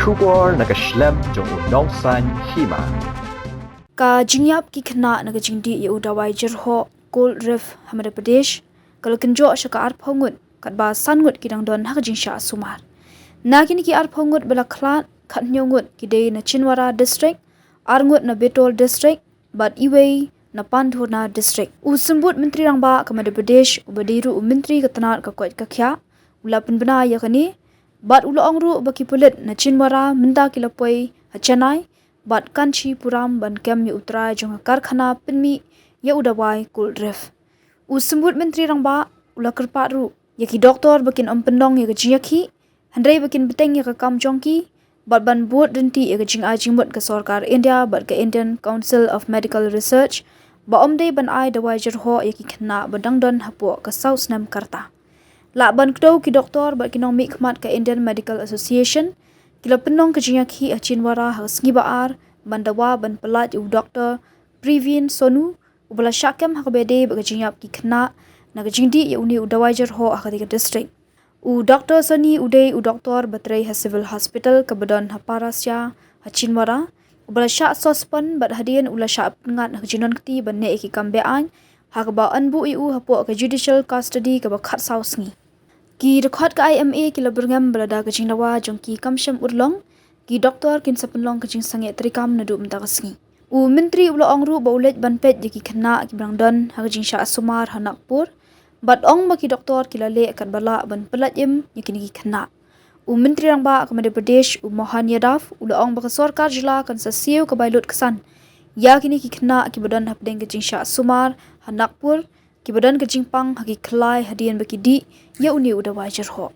Shubor nakaslem jong unongsan Hima. Ka jingyap ki khna naga Jingdih ye Dawai Jyrhoh Cold Reef Madhya Pradesh kal kenjo shaka ar phongut kat ba sangut kidang don hak jingsha sumar nakini ki ar phongut bela khlat khat nyongut ki de na Chinwara district arngut na Betol district bat iwei na Pandhona district usumbut menteri rangba ka Madhya Pradesh ubadiru menteri katanat ka kwat ka khya ulapin bana yakani bat ulongru baki pulit na Chinwara minda kilapoi hachanai bat kanchi puram ban kem mi utrai jong karkhana pinmi ya udawai Cold Reef usumbut menteri rangba ula kerparu yaki doktor bakin ompendong ya gajiyaki handai bakin beteng ya kam jongki bat ban buat denti ya gajing ajimut ke sarkar India bat ke Indian Council of Medical Research ba omdei ban ai Dawai Jyrhoh yaki khna badang don hapo ke South Nam Karta la ban kdo ki doktor bat kinong mi khmat ke Indian Medical Association kila penong kejiyaki a Chinwara hasngi baar bandawa ban pelat u doktor Privin Sonu ubala syakem hakbede bagajiyap ki khna naga Jingdih ya uni Dawai Jyrhoh akadika district u doktor Soni udai u doktor batrai ha civil hospital kabadon ha parasya ha Chinwara ubala syak sospan bat hadian ula syak pengat ha jinon kti banne iki kambe an hakba anbu iu hapo ka judicial custody ka bakhat sausngi ki rekhot ka IMA kila berngam belada ka jinglawa jongki kamsham urlong ki doktor kin sapenlong ka jing sange trikam nadu mtakasngi u menteri ula ongru baulet banpet yaki khna ki brangdon ha jing sha sumar hanakpur bat ong baki doktor kila le kat bala ban pelat yaki ni khna u menteri rangba ka Madhya Pradesh u Mohan Yadav ula ong baka sarkar jila kan sasiu ka bailut kesan yakini ki khna ki badan hapdeng ka jing sha sumar hanakpur ki badan ka jingpang haki khlai hadian baki di ya uni Dawai Jyrhoh